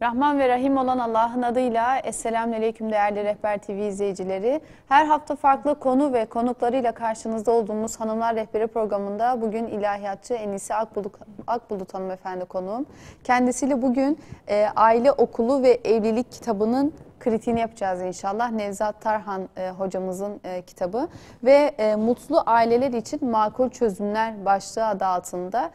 Rahman ve Rahim olan Allah'ın adıyla Esselamünaleyküm değerli Rehber TV izleyicileri. Her hafta farklı konu ve konuklarıyla karşınızda olduğumuz Hanımlar Rehberi programında bugün ilahiyatçı Enise Akbulut hanımefendi konuğum. Kendisiyle bugün Aile Okulu ve Evlilik kitabının kritiğini yapacağız inşallah. Nevzat Tarhan hocamızın kitabı ve mutlu aileler için makul çözümler başlığı adı altında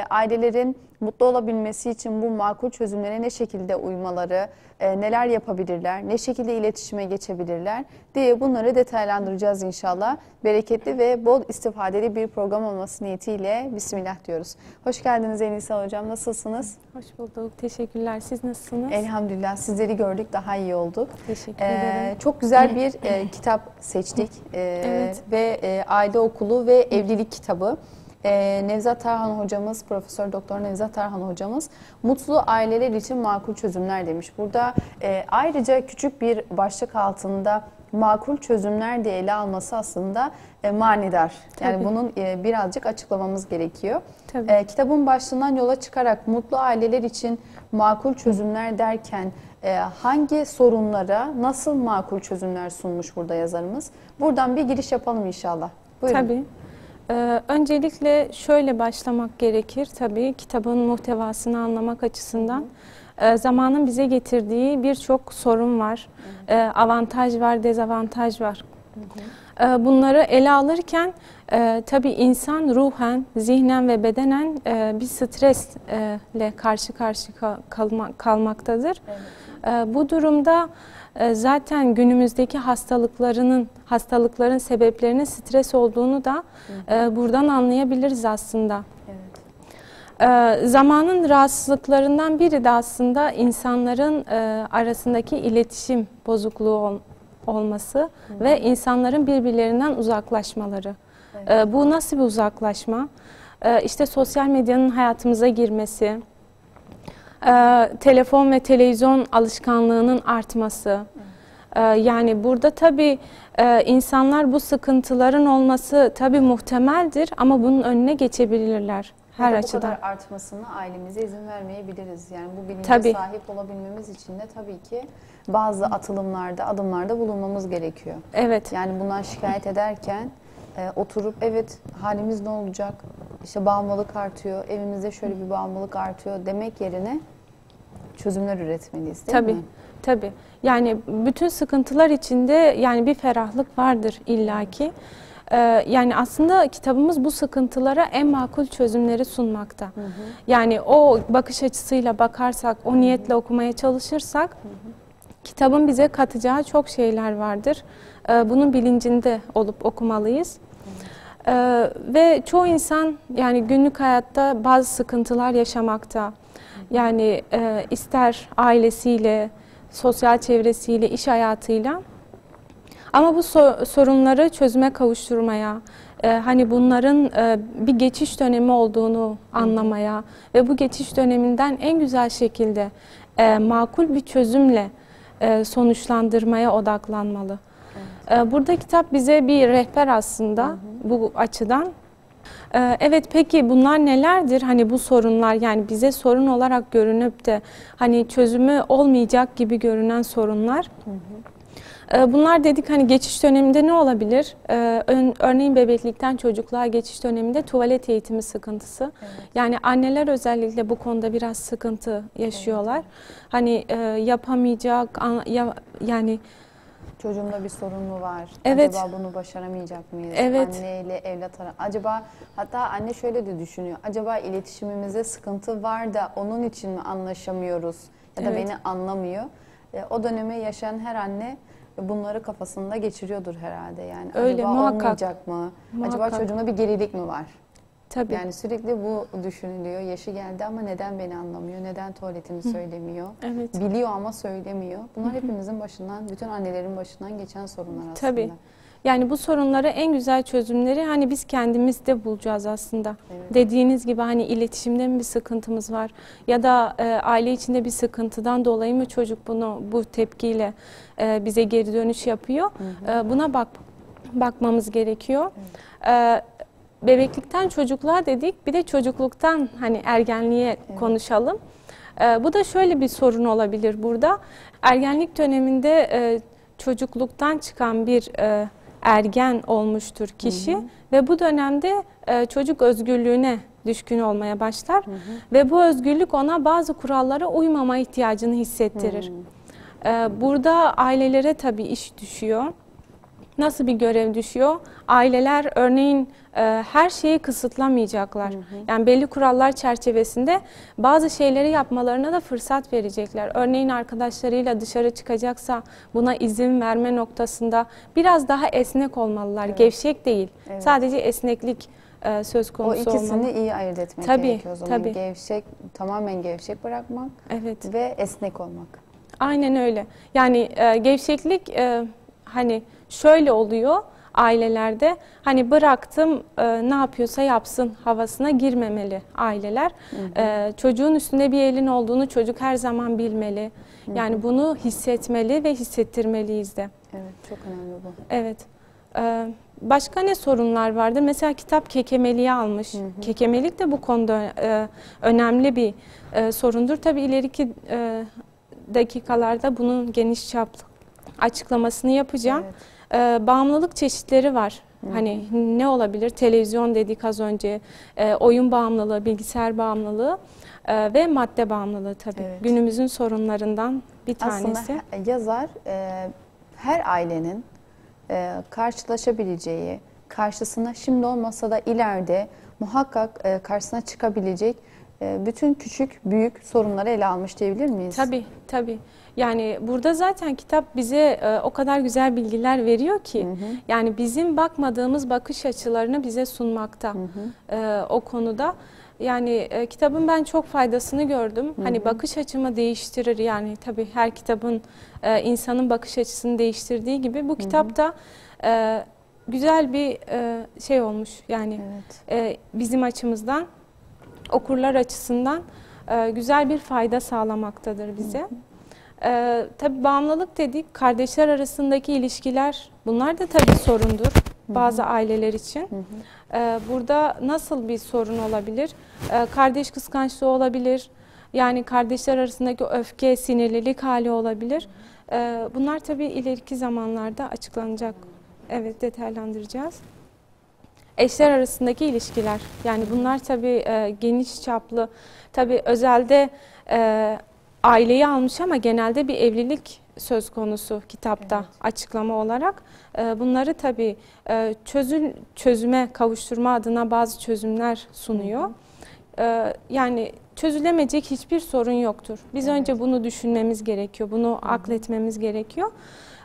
ailelerin mutlu olabilmesi için bu makul çözümlere ne şekilde uymaları, neler yapabilirler, ne şekilde iletişime geçebilirler diye bunları detaylandıracağız inşallah. Bereketli ve bol istifadeli bir program olması niyetiyle Bismillah diyoruz. Hoş geldiniz Enise Hocam, nasılsınız? Hoş bulduk, teşekkürler. Siz nasılsınız? Elhamdülillah, sizleri gördük, daha iyi olduk. Teşekkür ederim. Çok güzel bir kitap seçtik Evet. ve Aile Okulu ve Evlilik kitabı. Nevzat Tarhan hocamız, Profesör Doktor Nevzat Tarhan hocamız mutlu aileler için makul çözümler demiş. Burada ayrıca küçük bir başlık altında makul çözümler diye ele alması aslında manidar. Yani Tabii. bunun birazcık açıklamamız gerekiyor. Tabii. Kitabın başlığından yola çıkarak mutlu aileler için makul çözümler derken hangi sorunlara nasıl makul çözümler sunmuş burada yazarımız? Buradan bir giriş yapalım inşallah. Buyurun. Tabii. Öncelikle şöyle başlamak gerekir tabii kitabın muhtevasını anlamak açısından. Zamanın bize getirdiği birçok sorun var. Avantaj var, dezavantaj var. Bunları ele alırken tabii insan ruhen, zihnen ve bedenen bir stresle karşı karşıya kalmaktadır. Evet. Bu durumda zaten günümüzdeki hastalıkların sebeplerinin stres olduğunu da buradan anlayabiliriz aslında. Evet. Zamanın rahatsızlıklarından biri de aslında insanların arasındaki iletişim bozukluğu olması ve insanların birbirlerinden uzaklaşmaları. Evet. Bu nasıl bir uzaklaşma? İşte sosyal medyanın hayatımıza girmesi, telefon ve televizyon alışkanlığının artması. Yani burada tabii insanlar bu sıkıntıların olması tabii muhtemeldir ama bunun önüne geçebilirler her açıdan. Bu kadar artmasına ailemize izin vermeyebiliriz. Yani bu bilince tabii sahip olabilmemiz için de tabii ki bazı adımlarda bulunmamız gerekiyor. Evet. Yani bundan şikayet ederken oturup evet halimiz ne olacak? İşte bağımlılık artıyor, evimizde şöyle bir bağımlılık artıyor demek yerine çözümler üretmeliyiz değil tabii, mi? Tabii. Yani bütün sıkıntılar içinde yani bir ferahlık vardır illaki. Yani aslında kitabımız bu sıkıntılara en makul çözümleri sunmakta. Hı hı. Yani o bakış açısıyla bakarsak, o niyetle okumaya çalışırsak kitabın bize katacağı çok şeyler vardır. Bunun bilincinde olup okumalıyız. Ve çoğu insan yani günlük hayatta bazı sıkıntılar yaşamakta. Yani ister ailesiyle, sosyal çevresiyle, iş hayatıyla. Ama bu sorunları çözüme kavuşturmaya, hani bunların bir geçiş dönemi olduğunu anlamaya ve bu geçiş döneminden en güzel şekilde makul bir çözümle sonuçlandırmaya odaklanmalı. Burada kitap bize bir rehber aslında bu açıdan. Evet, peki bunlar nelerdir? Hani bu sorunlar yani bize sorun olarak görünüp de hani çözümü olmayacak gibi görünen sorunlar. Bunlar dedik hani geçiş döneminde ne olabilir? Örneğin bebeklikten çocukluğa geçiş döneminde tuvalet eğitimi sıkıntısı. Evet. Yani anneler özellikle bu konuda biraz sıkıntı yaşıyorlar. Evet. Hani yapamayacak yani çocuğumda bir sorun mu var? Evet. Acaba bunu başaramayacak mıyız? Evet. Anneyle evlat acaba hatta anne şöyle de düşünüyor. Acaba iletişimimizde sıkıntı var da onun için mi anlaşamıyoruz? Ya da evet. beni anlamıyor. O dönemi yaşayan her anne bunları kafasında geçiriyordur herhalde. Yani öyle, acaba muhakkak. Olmayacak mı? Muhakkak. Acaba çocuğumda bir gerilik mi var? Tabii. Yani sürekli bu düşünülüyor. Yaşı geldi ama neden beni anlamıyor? Neden tuvaletini söylemiyor? Evet. Biliyor ama söylemiyor. Bunlar hepimizin başından, bütün annelerin başından geçen sorunlar aslında. Tabii. Yani bu sorunlara en güzel çözümleri hani biz kendimizde bulacağız aslında. Evet. Dediğiniz gibi hani iletişimde mi bir sıkıntımız var ya da aile içinde bir sıkıntıdan dolayı mı çocuk bu tepkiyle bize geri dönüş yapıyor? Buna bakmamız gerekiyor. Evet. Bebeklikten çocukluğa dedik, bir de çocukluktan hani ergenliğe konuşalım. Bu da şöyle bir sorun olabilir burada. Ergenlik döneminde çocukluktan çıkan bir ergen olmuştur kişi ve bu dönemde çocuk özgürlüğüne düşkün olmaya başlar ve bu özgürlük ona bazı kurallara uymama ihtiyacını hissettirir. Burada ailelere tabii iş düşüyor. Nasıl bir görev düşüyor? Aileler örneğin her şeyi kısıtlamayacaklar. Yani belli kurallar çerçevesinde bazı şeyleri yapmalarına da fırsat verecekler. Örneğin arkadaşlarıyla dışarı çıkacaksa buna izin verme noktasında biraz daha esnek olmalılar. Evet. Gevşek değil. Evet. Sadece esneklik söz konusu O ikisini olmalı. iyi ayırt etmek Tabii, gerekiyor o zaman. tabii. Gevşek, tamamen gevşek bırakmak Evet. ve esnek olmak. Aynen öyle. Yani gevşeklik hani şöyle oluyor ailelerde. Hani bıraktım ne yapıyorsa yapsın havasına girmemeli aileler. Çocuğun üstünde bir elin olduğunu çocuk her zaman bilmeli. Yani bunu hissetmeli ve hissettirmeliyiz de. Evet, çok önemli bu. Evet. Başka ne sorunlar vardır? Mesela kitap kekemeliği almış. Kekemelik de bu konuda önemli bir sorundur. Tabii ileriki dakikalarda bunun geniş çaplı açıklamasını yapacağım. Bağımlılık çeşitleri var. Hani ne olabilir? Televizyon dedik az önce, oyun bağımlılığı, bilgisayar bağımlılığı ve madde bağımlılığı tabii. Evet. Günümüzün sorunlarından bir tanesi. Aslında yazar her ailenin karşılaşabileceği, karşısına şimdi olmasa da ileride muhakkak karşısına çıkabilecek bütün küçük büyük sorunları ele almış diyebilir miyiz? Tabii, tabii. Yani burada zaten kitap bize o kadar güzel bilgiler veriyor ki, yani bizim bakmadığımız bakış açılarını bize sunmakta o konuda. Yani kitabın ben çok faydasını gördüm. Hani bakış açımı değiştirir. Yani tabii her kitabın insanın bakış açısını değiştirdiği gibi bu kitap da güzel bir şey olmuş. Yani bizim açımızdan, okurlar açısından güzel bir fayda sağlamaktadır bize. Tabii bağımlılık dedik, kardeşler arasındaki ilişkiler, bunlar da tabii sorundur bazı aileler için. Burada nasıl bir sorun olabilir? Kardeş kıskançlığı olabilir, yani kardeşler arasındaki öfke, sinirlilik hali olabilir. Bunlar tabii ileriki zamanlarda açıklanacak, evet, detaylandıracağız. Eşler arasındaki ilişkiler, yani bunlar tabii geniş çaplı, tabii özelde aileyi almış ama genelde bir evlilik söz konusu kitapta açıklama olarak. Bunları tabii çözüme kavuşturma adına bazı çözümler sunuyor. Yani çözülemeyecek hiçbir sorun yoktur. Biz önce bunu düşünmemiz gerekiyor, bunu akletmemiz gerekiyor.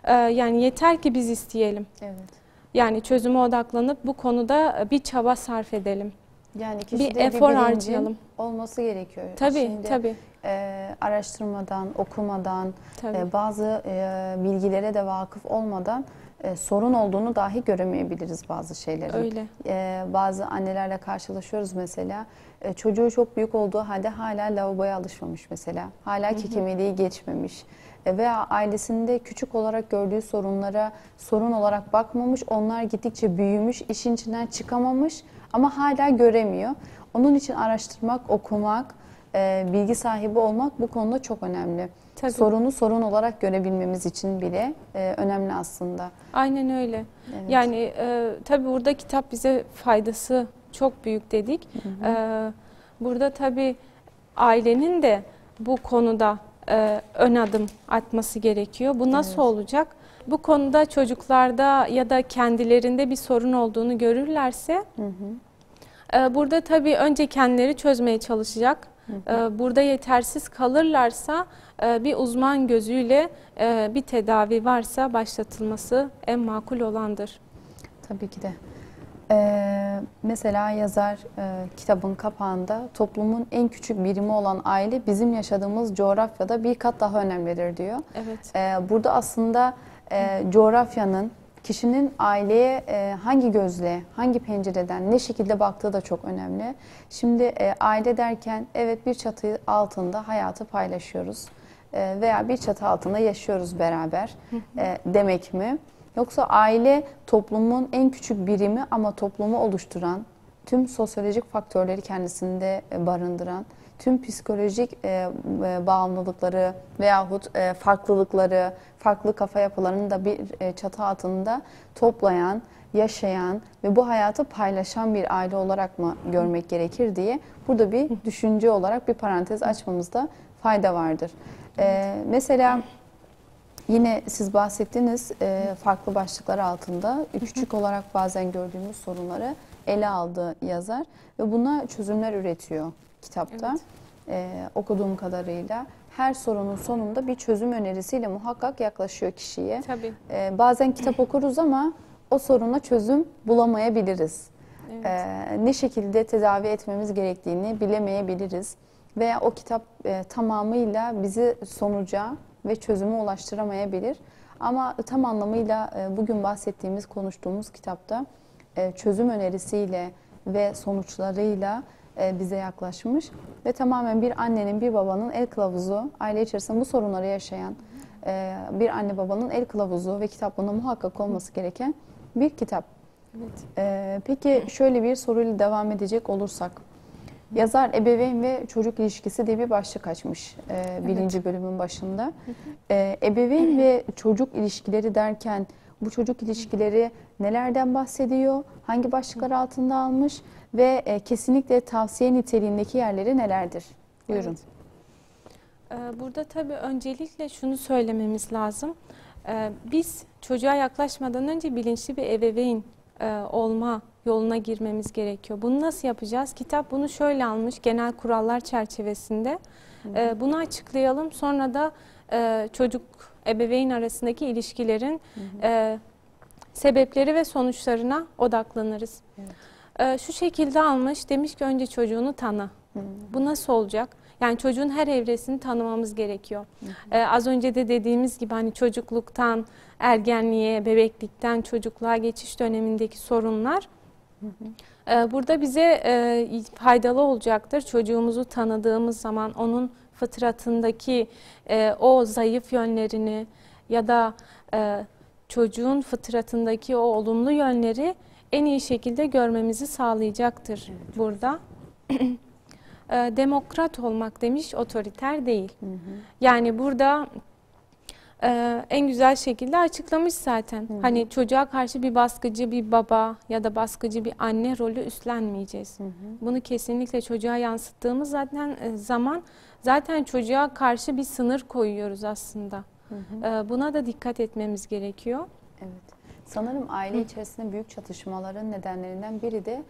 Yani yeter ki biz isteyelim. Evet. Yani çözüme odaklanıp bu konuda bir çaba sarf edelim. Yani bir kişide efor bilincin harcayalım. olması gerekiyor. Tabii, Şimdi, tabii. Araştırmadan, okumadan, Tabii. bazı bilgilere de vakıf olmadan sorun olduğunu dahi göremeyebiliriz bazı şeylerin. Öyle. Bazı annelerle karşılaşıyoruz mesela. Çocuğu çok büyük olduğu halde hala lavaboya alışmamış mesela. Hala kekemeliği geçmemiş. Veya ailesinde küçük olarak gördüğü sorunlara sorun olarak bakmamış. Onlar gittikçe büyümüş, işin içinden çıkamamış ama hala göremiyor. Onun için araştırmak, okumak, bilgi sahibi olmak bu konuda çok önemli. Tabii. Sorunu sorun olarak görebilmemiz için bile önemli aslında. Aynen öyle. Evet. Yani tabii burada kitap bize faydası çok büyük dedik. Burada tabii ailenin de bu konuda ön adım atması gerekiyor. Bu nasıl olacak? Bu konuda çocuklarda ya da kendilerinde bir sorun olduğunu görürlerse burada tabii önce kendileri çözmeye çalışacak. Burada yetersiz kalırlarsa bir uzman gözüyle bir tedavi varsa başlatılması en makul olandır. Tabii ki de. Mesela yazar kitabın kapağında toplumun en küçük birimi olan aile bizim yaşadığımız coğrafyada bir kat daha önemlidir diyor. Evet. Burada aslında coğrafyanın, kişinin aileye hangi gözle, hangi pencereden, ne şekilde baktığı da çok önemli. Şimdi aile derken evet bir çatı altında hayatı paylaşıyoruz veya bir çatı altında yaşıyoruz beraber demek mi? Yoksa aile toplumun en küçük birimi ama toplumu oluşturan, tüm sosyolojik faktörleri kendisinde barındıran, tüm psikolojik bağımlılıkları veyahut farklılıkları, farklı kafa yapılarını da bir çatı altında toplayan, yaşayan ve bu hayatı paylaşan bir aile olarak mı görmek gerekir diye burada bir düşünce olarak bir parantez açmamızda fayda vardır. Mesela yine siz bahsettiniz farklı başlıklar altında küçük olarak bazen gördüğümüz sorunları ele aldı yazar ve buna çözümler üretiyor kitapta. Okuduğum kadarıyla her sorunun sonunda bir çözüm önerisiyle muhakkak yaklaşıyor kişiye. Tabii. Bazen kitap okuruz ama o soruna çözüm bulamayabiliriz. Ne şekilde tedavi etmemiz gerektiğini bilemeyebiliriz. Veya o kitap tamamıyla bizi sonuca ve çözüme ulaştıramayabilir. Ama tam anlamıyla bugün bahsettiğimiz, konuştuğumuz kitapta çözüm önerisiyle ve sonuçlarıyla bize yaklaşmış. Ve tamamen bir annenin, bir babanın el kılavuzu, aile içerisinde bu sorunları yaşayan bir anne babanın el kılavuzu ve kitaplığında muhakkak olması gereken bir kitap. Evet. Peki şöyle bir soruyla devam edecek olursak. Yazar ebeveyn ve çocuk ilişkisi diye bir başlık açmış birinci bölümün başında. Ebeveyn ve çocuk ilişkileri derken bu çocuk ilişkileri nelerden bahsediyor, hangi başlıklar altında almış ve kesinlikle tavsiye niteliğindeki yerleri nelerdir? Buyurun. Evet. Burada tabii öncelikle şunu söylememiz lazım. Biz çocuğa yaklaşmadan önce bilinçli bir ebeveyn olma yoluna girmemiz gerekiyor. Bunu nasıl yapacağız? Kitap bunu şöyle almış, genel kurallar çerçevesinde. Bunu açıklayalım. Sonra da çocuk, ebeveyn arasındaki ilişkilerin sebepleri ve sonuçlarına odaklanırız. Şu şekilde almış, demiş ki önce çocuğunu tanı. Bu nasıl olacak? Yani çocuğun her evresini tanımamız gerekiyor. Az önce de dediğimiz gibi hani çocukluktan ergenliğe, bebeklikten çocukluğa geçiş dönemindeki sorunlar burada bize faydalı olacaktır. Çocuğumuzu tanıdığımız zaman onun fıtratındaki o zayıf yönlerini ya da çocuğun fıtratındaki o olumlu yönleri en iyi şekilde görmemizi sağlayacaktır burada. Demokrat olmak demiş, otoriter değil. Yani burada en güzel şekilde açıklamış zaten. Hani çocuğa karşı bir baskıcı bir baba ya da baskıcı bir anne rolü üstlenmeyeceğiz. Bunu kesinlikle çocuğa yansıttığımız zaman zaten çocuğa karşı bir sınır koyuyoruz aslında. Buna da dikkat etmemiz gerekiyor. Evet. Sanırım aile içerisinde büyük çatışmaların nedenlerinden biri de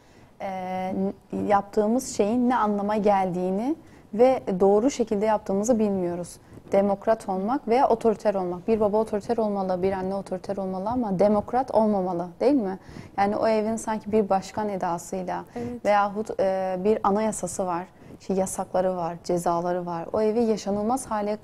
yaptığımız şeyin ne anlama geldiğini ve doğru şekilde yaptığımızı bilmiyoruz. Demokrat olmak veya otoriter olmak. Bir baba otoriter olmalı, bir anne otoriter olmalı ama demokrat olmamalı, değil mi? Yani o evin sanki bir başkan edasıyla veyahut bir anayasası var. Yasakları var, cezaları var. O evi yaşanılmaz hale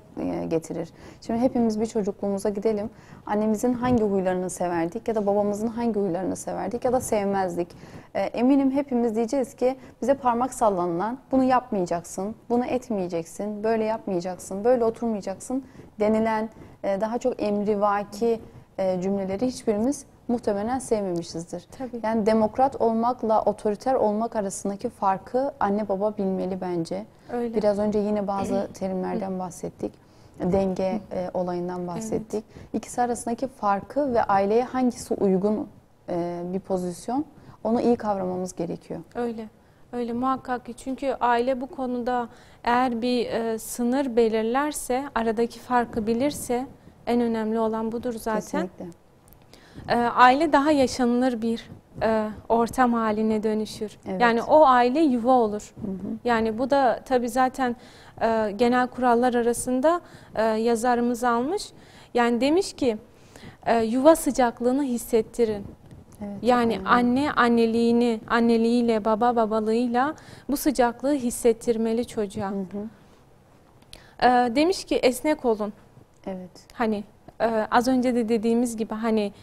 getirir. Şimdi hepimiz bir çocukluğumuza gidelim. Annemizin hangi huylarını severdik ya da babamızın hangi huylarını severdik ya da sevmezdik. Eminim hepimiz diyeceğiz ki bize parmak sallanılan, bunu yapmayacaksın, bunu etmeyeceksin, böyle yapmayacaksın, böyle oturmayacaksın denilen daha çok emrivaki cümleleri hiçbirimiz muhtemelen sevmemişizdir. Tabii. Yani demokrat olmakla otoriter olmak arasındaki farkı anne baba bilmeli bence. Öyle. Biraz önce yine bazı terimlerden bahsettik. Denge olayından bahsettik. İkisi arasındaki farkı ve aileye hangisi uygun bir pozisyon onu iyi kavramamız gerekiyor. Öyle. Öyle muhakkak ki çünkü aile bu konuda eğer bir sınır belirlerse, aradaki farkı bilirse en önemli olan budur zaten. Kesinlikle. Aile daha yaşanılır bir ortam haline dönüşür. Evet. Yani o aile yuva olur. Yani bu da tabii zaten genel kurallar arasında yazarımız almış. Yani demiş ki yuva sıcaklığını hissettirin. Evet, Yani anne anneliğiyle, baba babalığıyla bu sıcaklığı hissettirmeli çocuğa. Demiş ki esnek olun. Evet. Hani az önce de dediğimiz gibi hani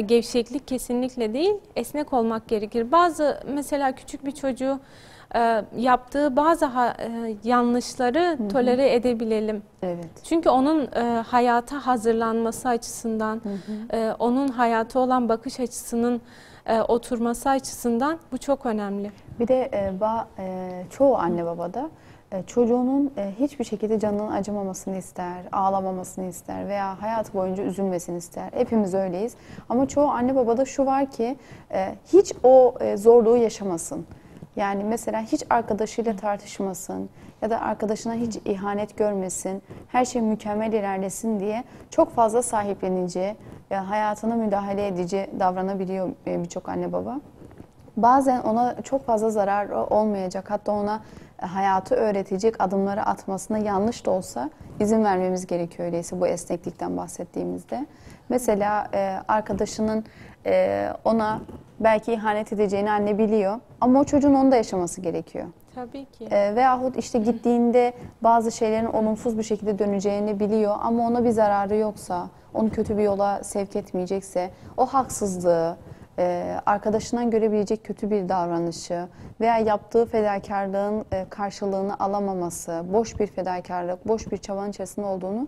gevşeklik kesinlikle değil, esnek olmak gerekir. Bazı mesela küçük bir çocuğu yaptığı bazı yanlışları tolere edebilelim. Evet. Çünkü onun hayata hazırlanması açısından, onun hayata olan bakış açısının oturması açısından bu çok önemli. Bir de çoğu anne babada çocuğunun hiçbir şekilde canının acımamasını ister, ağlamamasını ister veya hayatı boyunca üzülmesini ister. Hepimiz öyleyiz. Ama çoğu anne babada şu var ki hiç o zorluğu yaşamasın. Yani mesela hiç arkadaşıyla tartışmasın ya da arkadaşına hiç ihanet görmesin, her şey mükemmel ilerlesin diye çok fazla sahiplenici, hayatına müdahale edici davranabiliyor birçok anne baba. Bazen ona çok fazla zarar olmayacak, hatta ona hayatı öğretecek adımları atmasına yanlış da olsa izin vermemiz gerekiyor öyleyse bu esneklikten bahsettiğimizde. Mesela arkadaşının ona belki ihanet edeceğini anne biliyor ama o çocuğun onu da yaşaması gerekiyor. Tabii ki. Veyahut işte gittiğinde bazı şeylerin olumsuz bir şekilde döneceğini biliyor ama ona bir zararı yoksa, onu kötü bir yola sevk etmeyecekse o haksızlığı, arkadaşından görebilecek kötü bir davranışı veya yaptığı fedakarlığın karşılığını alamaması, boş bir fedakarlık, boş bir çabanın içerisinde olduğunu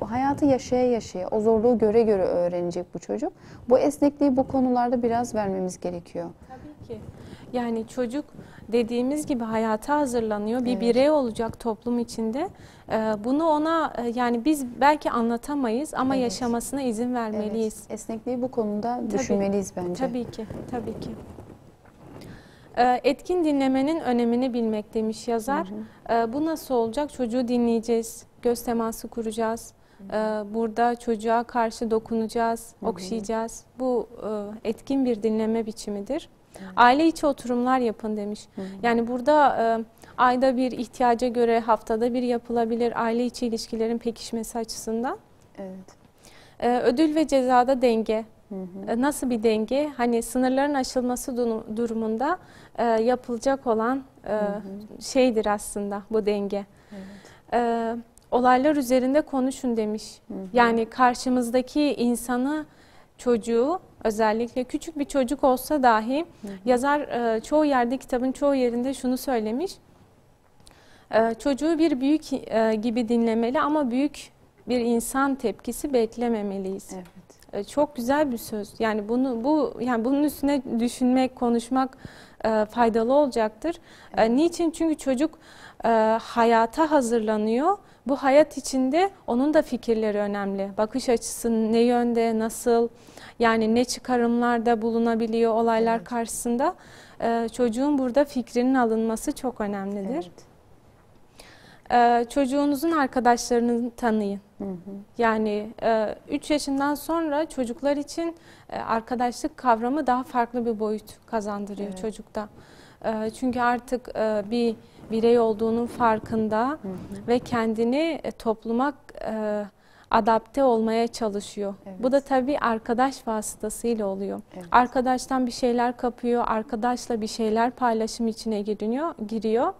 hayatı yaşaya yaşaya, o zorluğu göre göre öğrenecek bu çocuk. Bu esnekliği bu konularda biraz vermemiz gerekiyor. Tabii ki. Yani çocuk dediğimiz gibi hayata hazırlanıyor. Bir Evet. birey olacak toplum içinde. Bunu ona yani biz belki anlatamayız ama Evet. yaşamasına izin vermeliyiz. Evet, esnekliği bu konuda düşünmeliyiz bence. Tabii ki, tabii ki. Etkin dinlemenin önemini bilmek demiş yazar. Bu nasıl olacak? Çocuğu dinleyeceğiz, göz teması kuracağız. Burada çocuğa karşı dokunacağız, okşayacağız. Bu etkin bir dinleme biçimidir. Aile içi oturumlar yapın demiş. Yani burada ayda bir, ihtiyaca göre haftada bir yapılabilir aile içi ilişkilerin pekişmesi açısından. Evet. Ödül ve cezada denge. Nasıl bir denge? Hani sınırların aşılması durumunda yapılacak olan şeydir aslında bu denge. Evet. Olaylar üzerinde konuşun demiş. Yani karşımızdaki insanı, çocuğu, özellikle küçük bir çocuk olsa dahi yazar çoğu yerde, kitabın çoğu yerinde şunu söylemiş. Çocuğu bir büyük gibi dinlemeli ama büyük bir insan tepkisi beklememeliyiz. Evet. Çok güzel bir söz. Yani bunun üstüne düşünmek, konuşmak faydalı olacaktır. Niçin? Çünkü çocuk hayata hazırlanıyor. Bu hayat içinde onun da fikirleri önemli. Bakış açısı ne yönde, nasıl, yani ne çıkarımlarda bulunabiliyor olaylar karşısında. Çocuğun burada fikrinin alınması çok önemlidir. Evet. Çocuğunuzun arkadaşlarını tanıyın. Yani 3 yaşından sonra çocuklar için arkadaşlık kavramı daha farklı bir boyut kazandırıyor çocukta. Çünkü artık bir birey olduğunun farkında ve kendini topluma adapte olmaya çalışıyor. Bu da tabii arkadaş vasıtasıyla oluyor. Arkadaştan bir şeyler kapıyor, arkadaşla bir şeyler paylaşım içine giriyor.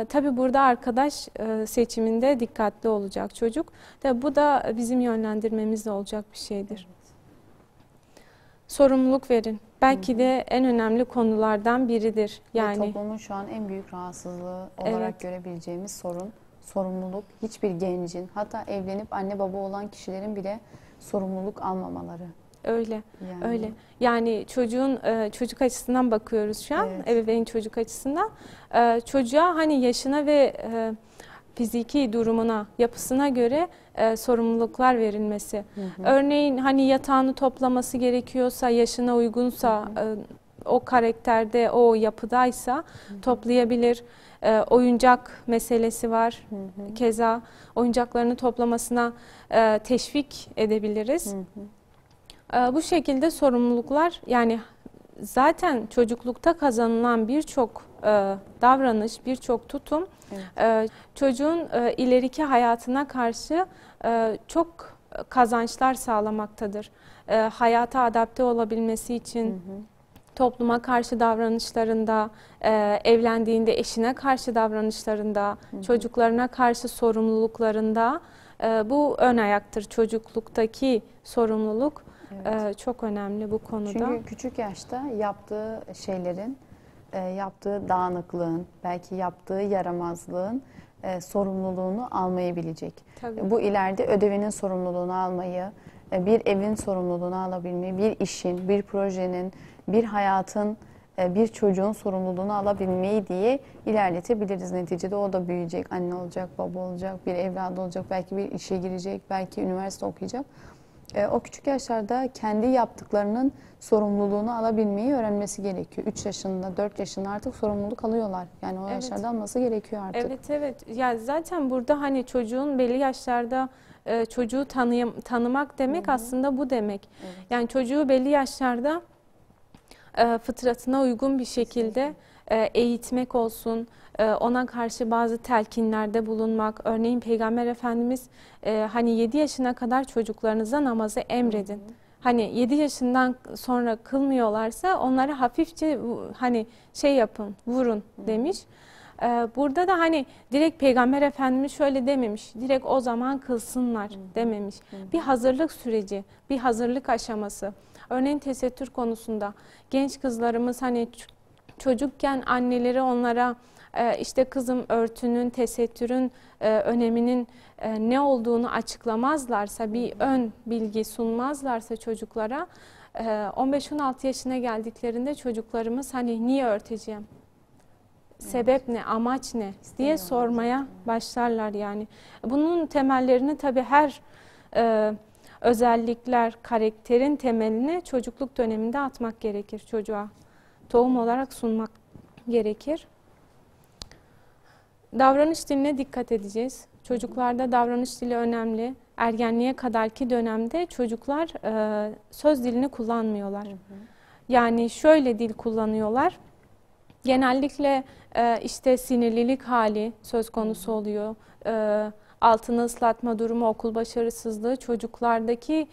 Tabii burada arkadaş seçiminde dikkatli olacak çocuk. Tabii bu da bizim yönlendirmemizle olacak bir şeydir. Sorumluluk verin. Belki de en önemli konulardan biridir. Yani toplumun şu an en büyük rahatsızlığı olarak görebileceğimiz sorun, sorumluluk. Hiçbir gencin, hatta evlenip anne baba olan kişilerin bile sorumluluk almamaları. Öyle, öyle. Yani çocuk açısından bakıyoruz şu an, ebeveyn çocuk açısından. Çocuğa hani yaşına ve fiziki durumuna, yapısına göre sorumluluklar verilmesi. Örneğin hani yatağını toplaması gerekiyorsa, yaşına uygunsa, o karakterde, o yapıdaysa toplayabilir. Oyuncak meselesi var. Keza oyuncaklarını toplamasına teşvik edebiliriz. Bu şekilde sorumluluklar, yani zaten çocuklukta kazanılan birçok davranış, birçok tutum çocuğun ileriki hayatına karşı çok kazançlar sağlamaktadır. Hayata adapte olabilmesi için topluma karşı davranışlarında, evlendiğinde eşine karşı davranışlarında, çocuklarına karşı sorumluluklarında bu ön ayaktır. Çocukluktaki sorumluluk çok önemli bu konuda. Çünkü küçük yaşta yaptığı şeylerin, yaptığı dağınıklığın, belki yaptığı yaramazlığın sorumluluğunu almayı bilecek. Tabii. Bu ileride ödevinin sorumluluğunu almayı, bir evin sorumluluğunu alabilmeyi, bir işin, bir projenin, bir hayatın bir çocuğun sorumluluğunu alabilmeyi diye ilerletebiliriz. Neticede o da büyüyecek, anne olacak, baba olacak, bir evladı olacak, belki bir işe girecek, belki üniversite okuyacak. O küçük yaşlarda kendi yaptıklarının sorumluluğunu alabilmeyi öğrenmesi gerekiyor. 3 yaşında, 4 yaşında artık sorumluluk alıyorlar. Yani o yaşlarda alması gerekiyor artık. Evet, evet. Ya zaten burada hani çocuğun belli yaşlarda çocuğu tanımak demek aslında bu demek. Evet. Yani çocuğu belli yaşlarda fıtratına uygun bir şekilde eğitmek olsun, ona karşı bazı telkinlerde bulunmak. Örneğin Peygamber Efendimiz hani 7 yaşına kadar çocuklarınıza namazı emredin. Hani 7 yaşından sonra kılmıyorlarsa onlara hafifçe hani şey yapın, vurun demiş. Burada da hani direkt Peygamber Efendimiz şöyle dememiş, direkt o zaman kılsınlar dememiş. Bir hazırlık süreci, bir hazırlık aşaması. Örneğin tesettür konusunda genç kızlarımız hani çocukken anneleri onlara işte kızım örtünün, tesettürün öneminin ne olduğunu açıklamazlarsa, bir ön bilgi sunmazlarsa çocuklara 15-16 yaşına geldiklerinde çocuklarımız hani niye örteceğim? Sebep ne, amaç ne diye sormaya başlarlar yani. Bunun temellerini tabii her özellikler, karakterin temelini çocukluk döneminde atmak gerekir çocuğa. Tohum olarak sunmak gerekir. Davranış diline dikkat edeceğiz. Çocuklarda davranış dili önemli. Ergenliğe kadarki dönemde çocuklar söz dilini kullanmıyorlar. Yani şöyle dil kullanıyorlar. Genellikle işte sinirlilik hali söz konusu oluyor. Altını ıslatma durumu, okul başarısızlığı çocuklardaki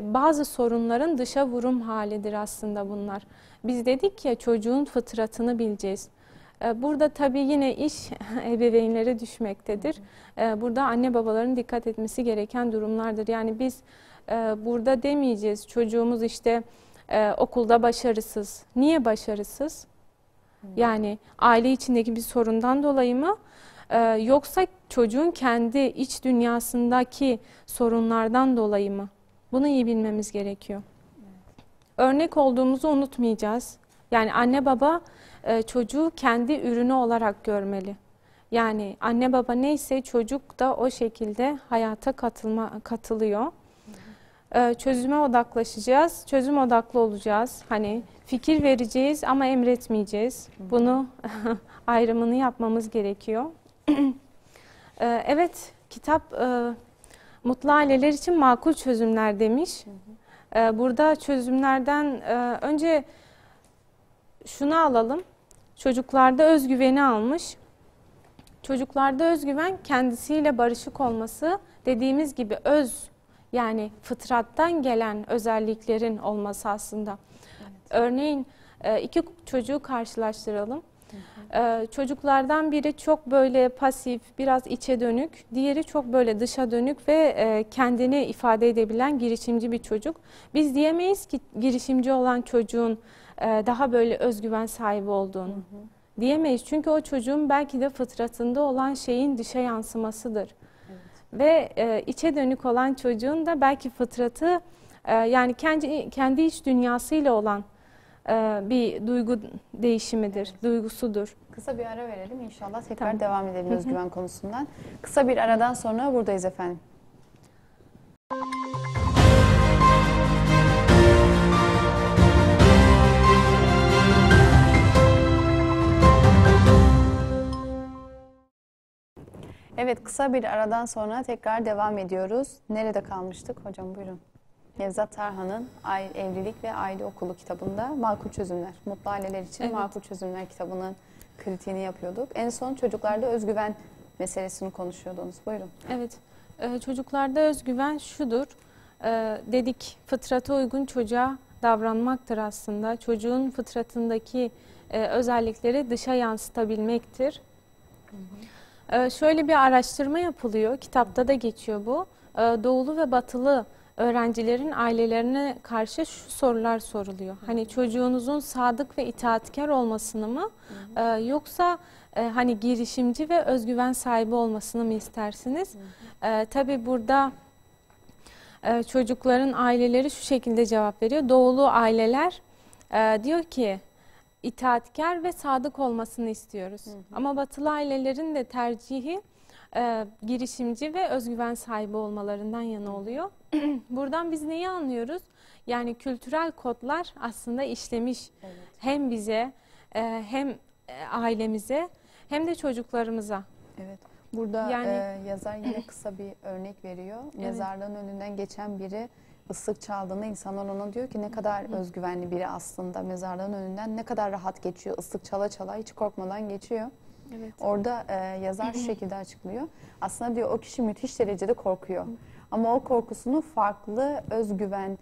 bazı sorunların dışa vurum halidir aslında bunlar. Biz dedik ya çocuğun fıtratını bileceğiz. Burada tabii yine iş ebeveynlere düşmektedir. Burada anne babaların dikkat etmesi gereken durumlardır. Yani biz burada demeyeceğiz çocuğumuz işte okulda başarısız. Niye başarısız? Yani aile içindeki bir sorundan dolayı mı? Yoksa çocuğun kendi iç dünyasındaki sorunlardan dolayı mı? Bunu iyi bilmemiz gerekiyor. Örnek olduğumuzu unutmayacağız. Yani anne baba çocuğu kendi ürünü olarak görmeli. Yani anne baba neyse çocuk da o şekilde hayata katılıyor. Çözüme odaklaşacağız, çözüm odaklı olacağız. Hani fikir vereceğiz ama emretmeyeceğiz. Bunu ayrımını yapmamız gerekiyor. Evet, kitap mutlu aileler için makul çözümler demiş. Burada çözümlerden önce şunu alalım. Çocuklarda özgüveni almış. Çocuklarda özgüven kendisiyle barışık olması, dediğimiz gibi yani fıtrattan gelen özelliklerin olması aslında. Evet. Örneğin iki çocuğu karşılaştıralım. Çocuklardan biri çok böyle pasif, biraz içe dönük, diğeri çok böyle dışa dönük ve kendini ifade edebilen girişimci bir çocuk. Biz diyemeyiz ki girişimci olan çocuğun daha böyle özgüven sahibi olduğunu. Diyemeyiz çünkü o çocuğun belki de fıtratında olan şeyin dışa yansımasıdır. Ve içe dönük olan çocuğun da belki fıtratı yani kendi iç dünyasıyla olan bir duygu değişimidir, duygusudur. Kısa bir ara verelim. İnşallah tekrar devam edelim özgüven konusundan. Kısa bir aradan sonra buradayız efendim. Evet, kısa bir aradan sonra tekrar devam ediyoruz. Nerede kalmıştık? Hocam buyurun. Nevzat Tarhan'ın Evlilik ve Aile Okulu kitabında Makul Çözümler, Mutlu Aileler için Makul Çözümler kitabının kritiğini yapıyorduk. En son çocuklarda özgüven meselesini konuşuyordunuz. Buyurun. Evet, çocuklarda özgüven şudur. Dedik fıtrata uygun çocuğa davranmaktır aslında. Çocuğun fıtratındaki özellikleri dışa yansıtabilmektir. Şöyle bir araştırma yapılıyor, kitapta da geçiyor bu. Doğulu ve batılı öğrencilerin ailelerine karşı şu sorular soruluyor. Hani çocuğunuzun sadık ve itaatkar olmasını mı yoksa hani girişimci ve özgüven sahibi olmasını mı istersiniz? Tabii burada çocukların aileleri şu şekilde cevap veriyor. Doğulu aileler diyor ki itaatkar ve sadık olmasını istiyoruz. Ama batılı ailelerin de tercihi girişimci ve özgüven sahibi olmalarından yana oluyor. Buradan biz neyi anlıyoruz? Yani kültürel kodlar aslında işlemiş, hem bize hem ailemize hem de çocuklarımıza. Evet. Burada Yani yazar yine kısa bir örnek veriyor. Mezarlığın önünden geçen biri ıslık çaldığında insanlar ona diyor ki ne kadar özgüvenli biri aslında. Mezarlığın önünden ne kadar rahat geçiyor. Islık çala çala hiç korkmadan geçiyor. Evet. Orada yazar şu şekilde açıklıyor. Aslında diyor o kişi müthiş derecede korkuyor. Ama o korkusunu farklı özgüven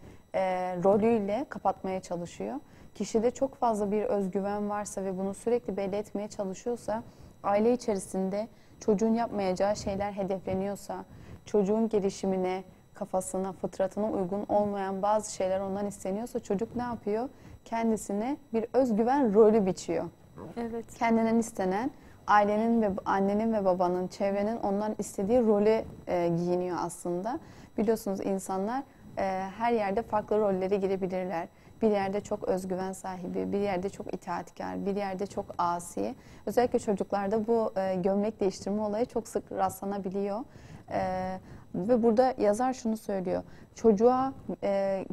rolüyle kapatmaya çalışıyor. Kişide çok fazla bir özgüven varsa ve bunu sürekli belli etmeye çalışıyorsa, aile içerisinde çocuğun yapmayacağı şeyler hedefleniyorsa, çocuğun gelişimine, kafasına, fıtratına uygun olmayan bazı şeyler ondan isteniyorsa çocuk ne yapıyor? Kendisine bir özgüven rolü biçiyor. Evet. Kendinden istenen, ailenin ve annenin ve babanın, çevrenin ondan istediği rolü giyiniyor aslında. Biliyorsunuz insanlar her yerde farklı rollere girebilirler. Bir yerde çok özgüven sahibi, bir yerde çok itaatkar, bir yerde çok asi. Özellikle çocuklarda bu gömlek değiştirme olayı çok sık rastlanabiliyor. Ve burada yazar şunu söylüyor.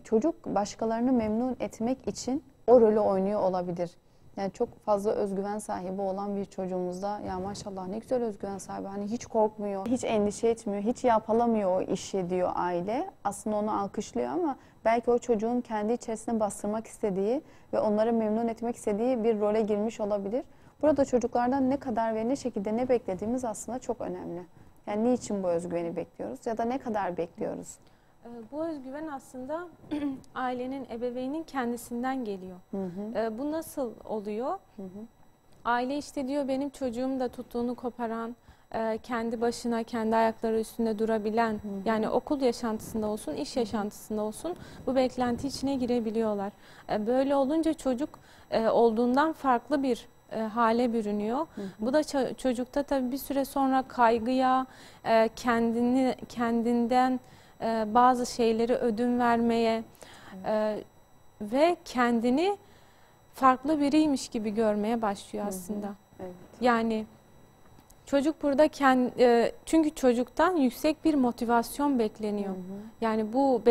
Çocuk başkalarını memnun etmek için o rolü oynuyor olabilir. Yani çok fazla özgüven sahibi olan bir çocuğumuzda ya maşallah ne güzel özgüven sahibi, hani hiç korkmuyor, hiç endişe etmiyor, hiç yalpalamıyor o işi diyor aile. Aslında onu alkışlıyor ama belki o çocuğun kendi içerisine bastırmak istediği ve onları memnun etmek istediği bir role girmiş olabilir. Burada çocuklardan ne kadar ve ne şekilde ne beklediğimiz aslında çok önemli. Yani niçin bu özgüveni bekliyoruz ya da ne kadar bekliyoruz? Bu özgüven aslında ailenin, ebeveynin kendisinden geliyor. Bu nasıl oluyor? Aile işte diyor benim çocuğum da tuttuğunu koparan, kendi başına, kendi ayakları üstünde durabilen, yani okul yaşantısında olsun, iş yaşantısında olsun bu beklenti içine girebiliyorlar. Böyle olunca çocuk olduğundan farklı bir hale bürünüyor. Bu da çocukta tabii bir süre sonra kaygıya, kendinden bazı şeyleri ödün vermeye ve kendini farklı biriymiş gibi görmeye başlıyor aslında. Evet. Yani çocuk burada çünkü çocuktan yüksek bir motivasyon bekleniyor. Yani bu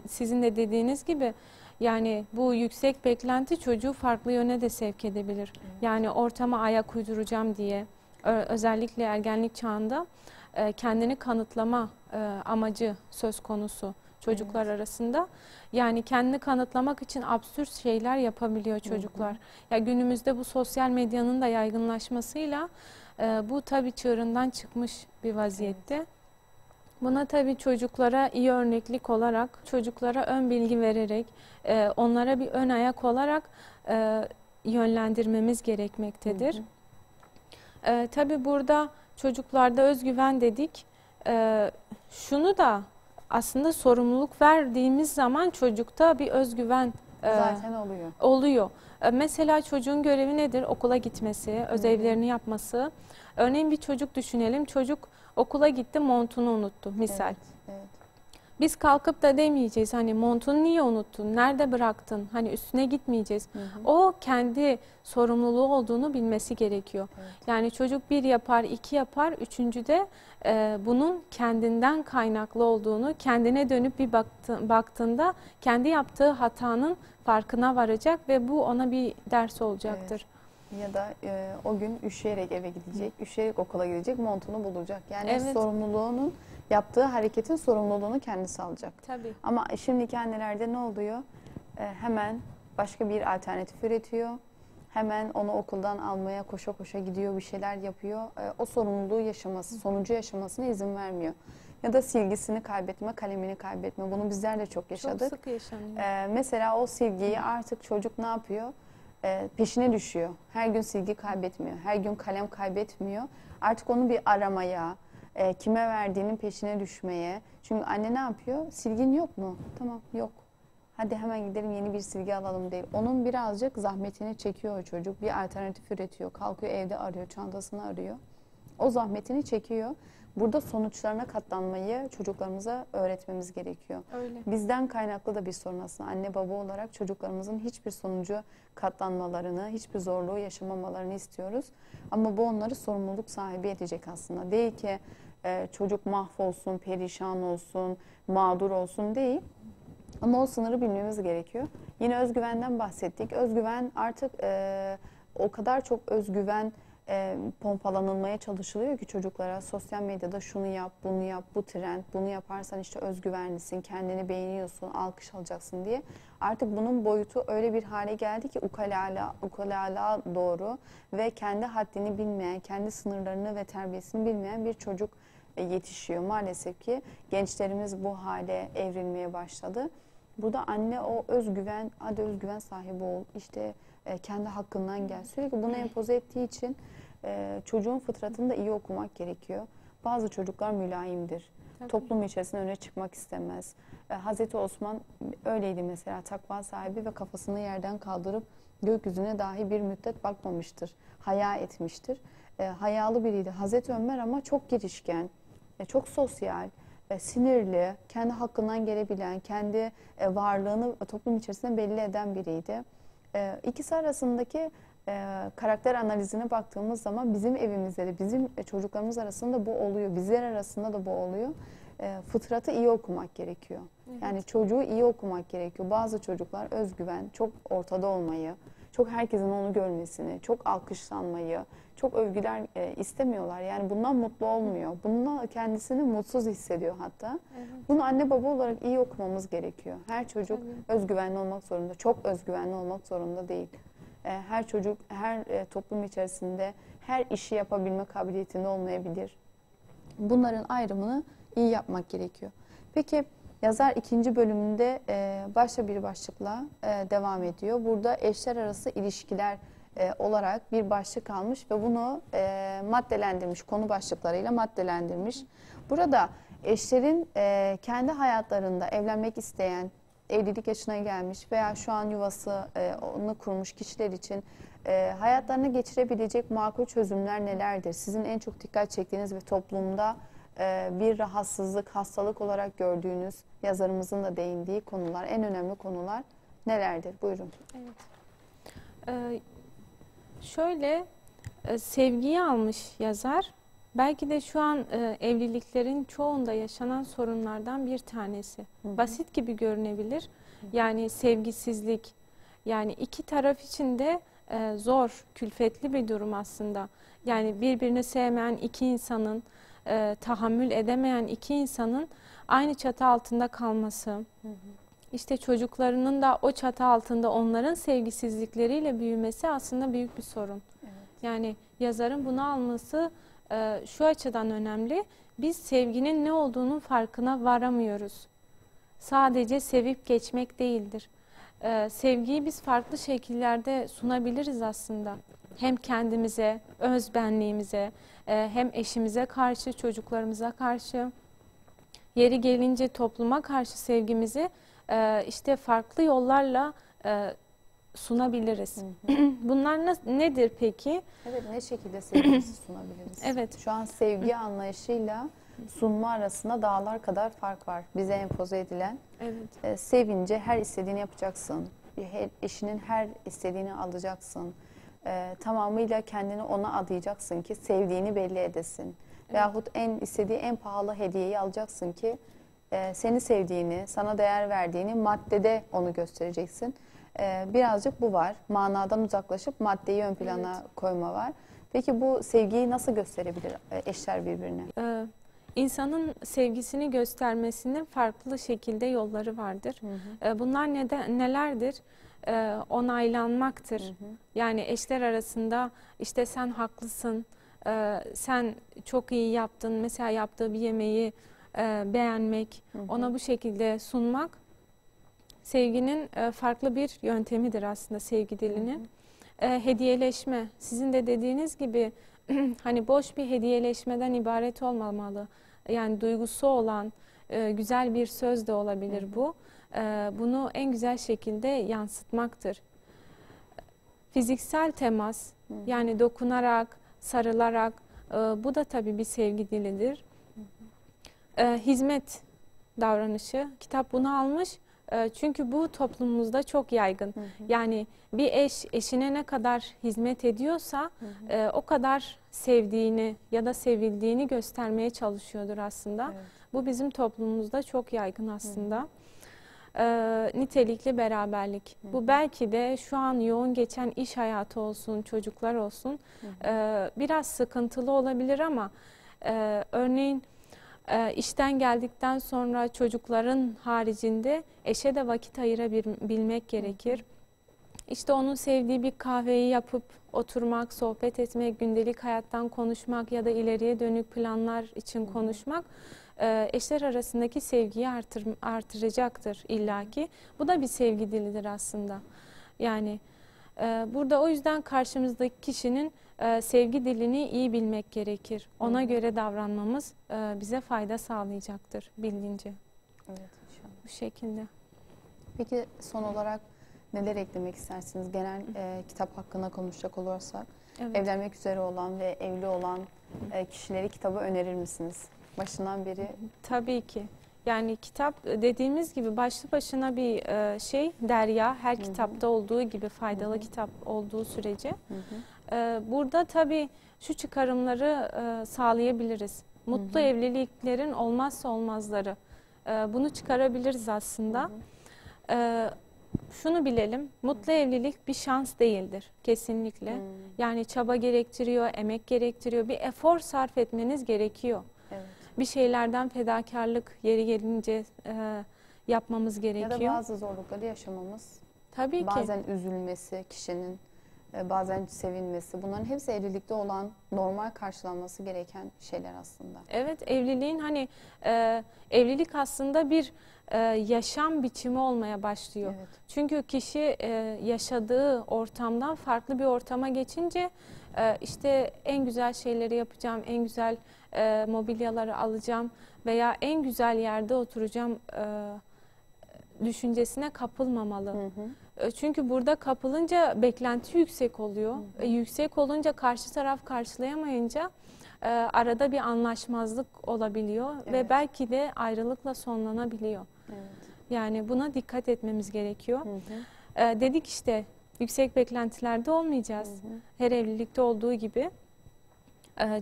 sizin de dediğiniz gibi yani bu yüksek beklenti çocuğu farklı yöne de sevk edebilir. Yani ortama ayak uyduracağım diye özellikle ergenlik çağında kendini kanıtlama amacı söz konusu çocuklar arasında. Yani kendini kanıtlamak için absürt şeyler yapabiliyor çocuklar. Ya günümüzde bu sosyal medyanın da yaygınlaşmasıyla bu tabii çığırından çıkmış bir vaziyette. Buna tabii çocuklara iyi örneklik olarak, çocuklara ön bilgi vererek, onlara bir ön ayak olarak yönlendirmemiz gerekmektedir. Tabii burada çocuklarda özgüven dedik. Şunu da aslında sorumluluk verdiğimiz zaman çocukta bir özgüven Zaten oluyor. Mesela çocuğun görevi nedir? Okula gitmesi, ödevlerini yapması. Örneğin bir çocuk düşünelim. Çocuk okula gitti, montunu unuttu misal. Evet. Biz kalkıp da demeyeceğiz hani montunu niye unuttun, nerede bıraktın, hani üstüne gitmeyeceğiz. O kendi sorumluluğu olduğunu bilmesi gerekiyor. Yani çocuk bir yapar, iki yapar, üçüncüde bunun kendinden kaynaklı olduğunu, kendine dönüp bir baktığında kendi yaptığı hatanın farkına varacak ve bu ona bir ders olacaktır. Ya da o gün üşüyerek eve gidecek, üşüyerek okula gidecek, montunu bulacak. Yani sorumluluğunun, yaptığı hareketin sorumluluğunu kendisi alacak. Tabii. Ama şimdiki annelerde ne oluyor? Hemen başka bir alternatif üretiyor. Hemen onu okuldan almaya koşa koşa gidiyor, bir şeyler yapıyor. O sorumluluğu yaşaması, sonucu yaşamasına izin vermiyor. Ya da silgisini kaybetme, kalemini kaybetme. Bunu bizler de çok yaşadık. Çok sık yaşanıyor. Mesela o silgiyi artık çocuk ne yapıyor? Peşine düşüyor. Her gün silgi kaybetmiyor. Her gün kalem kaybetmiyor. Artık onu bir aramaya, kime verdiğinin peşine düşmeye. Çünkü anne ne yapıyor? Silgin yok mu? Tamam, yok. Hadi hemen gidelim yeni bir silgi alalım değil. Onun birazcık zahmetini çekiyor o çocuk. Bir alternatif üretiyor. Kalkıyor evde arıyor, çantasını arıyor. O zahmetini çekiyor. Burada sonuçlarına katlanmayı çocuklarımıza öğretmemiz gerekiyor. Öyle. Bizden kaynaklı da bir sorun aslında. Anne baba olarak çocuklarımızın hiçbir sonucu katlanmalarını, hiçbir zorluğu yaşamamalarını istiyoruz. Ama bu onları sorumluluk sahibi edecek aslında. Değil ki çocuk mahvolsun, perişan olsun, mağdur olsun değil. Ama o sınırı bilmemiz gerekiyor. Yine özgüvenden bahsettik. Özgüven artık o kadar çok özgüven pompalanılmaya çalışılıyor ki çocuklara sosyal medyada şunu yap, bunu yap, bu trend, bunu yaparsan işte özgüvenlisin, kendini beğeniyorsun, alkış alacaksın diye. Artık bunun boyutu öyle bir hale geldi ki ukala doğru ve kendi haddini bilmeyen, kendi sınırlarını ve terbiyesini bilmeyen bir çocuk yetişiyor. Maalesef ki gençlerimiz bu hale evrilmeye başladı. Burada anne o özgüven, hadi özgüven sahibi ol, işte kendi hakkından gel. Sürekli bunu empoze ettiği için çocuğun fıtratını da iyi okumak gerekiyor. Bazı çocuklar mülayimdir. Tabii. Toplum içerisinde öne çıkmak istemez. Hazreti Osman öyleydi mesela, takva sahibi ve kafasını yerden kaldırıp gökyüzüne dahi bir müddet bakmamıştır. Haya etmiştir. Hayalı biriydi. Hazreti Ömer ama çok girişken, çok sosyal, sinirli, kendi hakkından gelebilen, kendi varlığını toplum içerisinde belli eden biriydi. İkisi arasındaki karakter analizine baktığımız zaman bizim evimizde de, bizim çocuklarımız arasında bu oluyor, bizler arasında da bu oluyor. Fıtratı iyi okumak gerekiyor. Evet. Yani çocuğu iyi okumak gerekiyor. Bazı çocuklar özgüven, çok ortada olmayı, çok herkesin onu görmesini, çok alkışlanmayı, çok övgüler istemiyorlar. Yani bundan mutlu olmuyor. Bununla kendisini mutsuz hissediyor hatta. Evet. Bunu anne baba olarak iyi okumamız gerekiyor. Her çocuk Tabii. özgüvenli olmak zorunda, çok özgüvenli olmak zorunda değil. Her çocuk, her toplum içerisinde her işi yapabilme kabiliyetinde olmayabilir. Bunların ayrımını iyi yapmak gerekiyor. Peki yazar ikinci bölümünde başka bir başlıkla devam ediyor. Burada eşler arası ilişkiler olarak bir başlık almış ve bunu maddelendirmiş, konu başlıklarıyla maddelendirmiş. Burada eşlerin kendi hayatlarında evlenmek isteyen, evlilik yaşına gelmiş veya şu an yuvasını kurmuş kişiler için hayatlarını geçirebilecek makul çözümler nelerdir? Sizin en çok dikkat çektiğiniz ve toplumda bir rahatsızlık, hastalık olarak gördüğünüz, yazarımızın da değindiği konular, en önemli konular nelerdir? Buyurun. Evet. Şöyle sevgiyi almış yazar. Belki de şu an evliliklerin çoğunda yaşanan sorunlardan bir tanesi. Hı hı. Basit gibi görünebilir. Yani sevgisizlik. Yani iki taraf için de zor, külfetli bir durum aslında. Yani birbirini sevmeyen iki insanın, tahammül edemeyen iki insanın aynı çatı altında kalması. Hı hı. İşte çocuklarının da o çatı altında onların sevgisizlikleriyle büyümesi aslında büyük bir sorun. Evet. Yani yazarın bunu alması şu açıdan önemli. Biz sevginin ne olduğunun farkına varamıyoruz. Sadece sevip geçmek değildir. Sevgiyi biz farklı şekillerde sunabiliriz aslında. Hem kendimize, öz benliğimize, hem eşimize karşı, çocuklarımıza karşı, yeri gelince topluma karşı sevgimizi işte farklı yollarla sunabiliriz. Hı hı. Bunlar nedir peki? Evet, ne şekilde sevgimizi sunabiliriz? Evet. Şu an sevgi anlayışıyla sunma arasında dağlar kadar fark var. Bize empoze edilen. Evet. Sevince her istediğini yapacaksın. Eşinin her istediğini alacaksın. Tamamıyla kendini ona adayacaksın ki sevdiğini belli edesin. Evet. Veyahut istediği en pahalı hediyeyi alacaksın ki seni sevdiğini, sana değer verdiğini maddede onu göstereceksin. Birazcık bu var. Manadan uzaklaşıp maddeyi ön plana koyma var. Peki bu sevgiyi nasıl gösterebilir eşler birbirine? İnsanın sevgisini göstermesinin farklı şekilde yolları vardır. Hı hı. Bunlar nelerdir? Onaylanmaktır. Hı hı. Yani eşler arasında işte sen haklısın, sen çok iyi yaptın. Mesela yaptığı bir yemeği beğenmek, Hı hı. ona bu şekilde sunmak sevginin farklı bir yöntemidir aslında sevgi dilinin. Hediyeleşme, sizin de dediğiniz gibi hani boş bir hediyeleşmeden ibaret olmamalı. Yani duygusu olan güzel bir söz de olabilir bu. Bunu en güzel şekilde yansıtmaktır. Fiziksel temas, yani dokunarak, sarılarak, bu da tabii bir sevgi dilidir. hizmet davranışı. Kitap bunu almış. Çünkü bu toplumumuzda çok yaygın. Yani bir eş eşine ne kadar hizmet ediyorsa o kadar sevdiğini ya da sevildiğini göstermeye çalışıyordur aslında. Evet. Bu bizim toplumumuzda çok yaygın aslında. Nitelikli beraberlik. Bu belki de şu an yoğun geçen iş hayatı olsun, çocuklar olsun biraz sıkıntılı olabilir ama örneğin işten geldikten sonra çocukların haricinde eşe de vakit ayırabilmek gerekir. İşte onun sevdiği bir kahveyi yapıp oturmak, sohbet etmek, gündelik hayattan konuşmak ya da ileriye dönük planlar için konuşmak eşler arasındaki sevgiyi artıracaktır illaki. Bu da bir sevgi dilidir aslında. Yani burada o yüzden karşımızdaki kişinin sevgi dilini iyi bilmek gerekir. Ona göre davranmamız bize fayda sağlayacaktır bilinci. Evet, inşallah. Bu şekilde. Peki son olarak neler eklemek istersiniz? Genel kitap hakkında konuşacak olursak, Evet. evlenmek üzere olan ve evli olan kişileri kitabı önerir misiniz? Başından beri. Tabii ki. Yani kitap dediğimiz gibi başlı başına bir derya. Her kitapta olduğu gibi faydalı kitap olduğu sürece. Burada tabii şu çıkarımları sağlayabiliriz. Mutlu evliliklerin olmazsa olmazları. Bunu çıkarabiliriz aslında. Şunu bilelim, mutlu evlilik bir şans değildir kesinlikle. Yani çaba gerektiriyor, emek gerektiriyor, bir efor sarf etmeniz gerekiyor. Evet. Bir şeylerden fedakarlık yeri gelince yapmamız gerekiyor. Ya da bazı zorlukları yaşamamız. Tabii ki. Bazen üzülmesi kişinin, bazen sevinmesi. Bunların hepsi evlilikte olan normal karşılanması gereken şeyler aslında. Evet, evliliğin evlilik aslında bir yaşam biçimi olmaya başlıyor. Evet. Çünkü kişi yaşadığı ortamdan farklı bir ortama geçince işte en güzel şeyleri yapacağım, en güzel mobilyaları alacağım veya en güzel yerde oturacağım düşüncesine kapılmamalı. Çünkü burada kapılınca beklenti yüksek oluyor. Yüksek olunca karşı taraf karşılayamayınca arada bir anlaşmazlık olabiliyor ve belki de ayrılıkla sonlanabiliyor. Evet. Yani buna dikkat etmemiz gerekiyor. Dedik işte yüksek beklentilerde olmayacağız. Her evlilikte olduğu gibi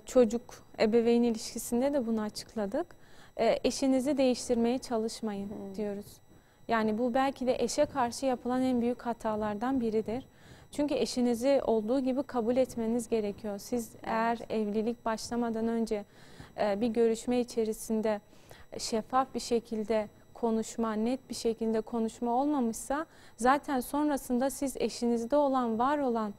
çocuk ebeveyn ilişkisinde de bunu açıkladık. Eşinizi değiştirmeye çalışmayın diyoruz. Yani bu belki de eşe karşı yapılan en büyük hatalardan biridir. Çünkü eşinizi olduğu gibi kabul etmeniz gerekiyor. Siz eğer evlilik başlamadan önce bir görüşme içerisinde şeffaf bir şekilde konuşma, net bir şekilde konuşma olmamışsa zaten sonrasında siz eşinizde olan, var olan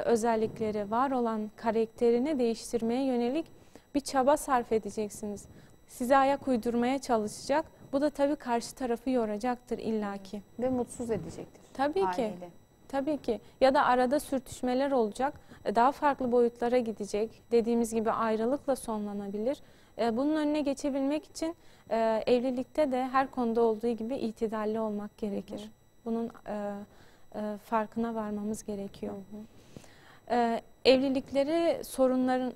özellikleri, var olan karakterini değiştirmeye yönelik bir çaba sarf edeceksiniz. Size ayak uydurmaya çalışacak. Bu da tabii karşı tarafı yoracaktır illaki. Ve mutsuz edecektir. Tabii ki. Haliyle. Tabii ki. Ya da arada sürtüşmeler olacak. Daha farklı boyutlara gidecek. Dediğimiz gibi ayrılıkla sonlanabilir. Bunun önüne geçebilmek için evlilikte de her konuda olduğu gibi itidalli olmak gerekir. Bunun farkına varmamız gerekiyor.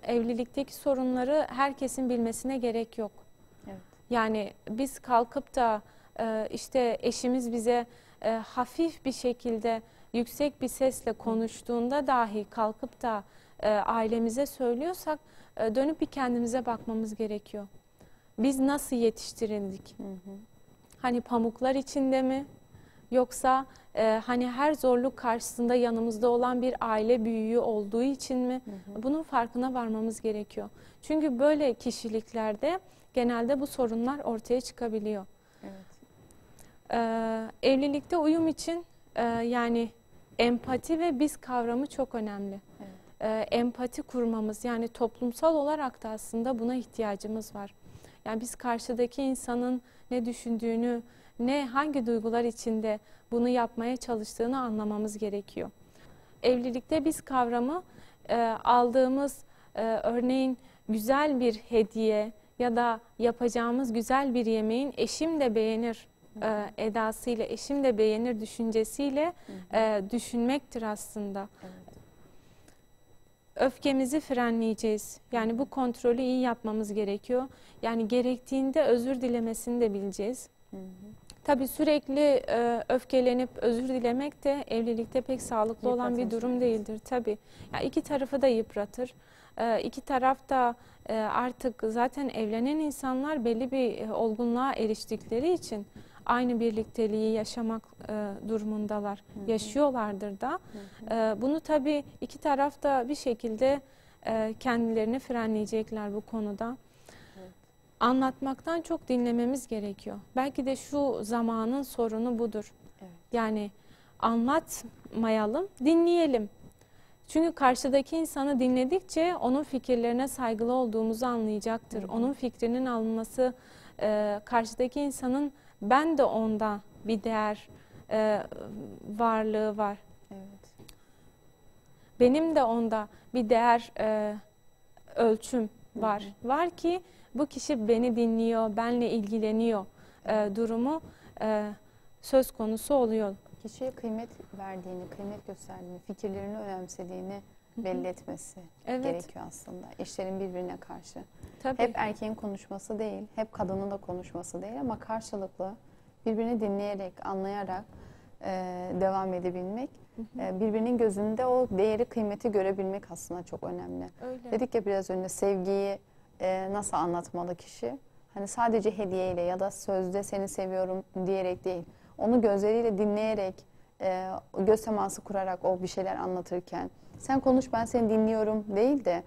Evlilikteki sorunları herkesin bilmesine gerek yok. Evet. Yani biz kalkıp da işte eşimiz bize hafif bir şekilde yüksek bir sesle konuştuğunda dahi kalkıp da ailemize söylüyorsak dönüp bir kendimize bakmamız gerekiyor. Biz nasıl yetiştirildik? Hani pamuklar içinde mi? Yoksa hani her zorluk karşısında yanımızda olan bir aile büyüğü olduğu için mi? Bunun farkına varmamız gerekiyor. Çünkü böyle kişiliklerde genelde bu sorunlar ortaya çıkabiliyor. Evet. Evlilikte uyum için yani empati ve biz kavramı çok önemli. Evet. Empati kurmamız, yani toplumsal olarak da aslında buna ihtiyacımız var. Yani biz karşıdaki insanın ne düşündüğünü, hangi duygular içinde bunu yapmaya çalıştığını anlamamız gerekiyor. Evlilikte biz kavramı aldığımız örneğin güzel bir hediye ya da yapacağımız güzel bir yemeğin eşim de beğenir edasıyla, eşim de beğenir düşüncesiyle düşünmektir aslında. Evet. öfkemizi frenleyeceğiz. Yani bu kontrolü iyi yapmamız gerekiyor. Yani gerektiğinde özür dilemesini de bileceğiz. Tabii sürekli öfkelenip özür dilemek de evlilikte pek sağlıklı olan bir durum değildir. Tabii. Yani iki tarafı da yıpratır. İki taraf da artık zaten evlenen insanlar belli bir olgunluğa eriştikleri için aynı birlikteliği yaşamak durumundalar. Yaşıyorlardır da. Bunu tabii iki taraf da bir şekilde kendilerini frenleyecekler bu konuda. Anlatmaktan çok dinlememiz gerekiyor. Belki de şu zamanın sorunu budur. Evet. Yani anlatmayalım, dinleyelim. Çünkü karşıdaki insanı dinledikçe onun fikirlerine saygılı olduğumuzu anlayacaktır. Onun fikrinin alınması, karşıdaki insanın ben de onda bir değer varlığı var. Evet. Benim de onda bir değer ölçüm var. Var ki bu kişi beni dinliyor, benle ilgileniyor durumu söz konusu oluyor. Kişiye kıymet verdiğini, kıymet gösterdiğini, fikirlerini önemsediğini belli etmesi gerekiyor aslında. Eşlerin birbirine karşı. Tabii. Hep erkeğin konuşması değil, hep kadının da konuşması değil ama karşılıklı birbirini dinleyerek, anlayarak devam edebilmek, birbirinin gözünde o değeri, kıymeti görebilmek aslında çok önemli. Öyle. Dedik ya biraz önce sevgiyi nasıl anlatmalı kişi? Hani sadece hediyeyle ya da sözde seni seviyorum diyerek değil. Onu gözleriyle dinleyerek, göz teması kurarak o bir şeyler anlatırken sen konuş ben seni dinliyorum değil de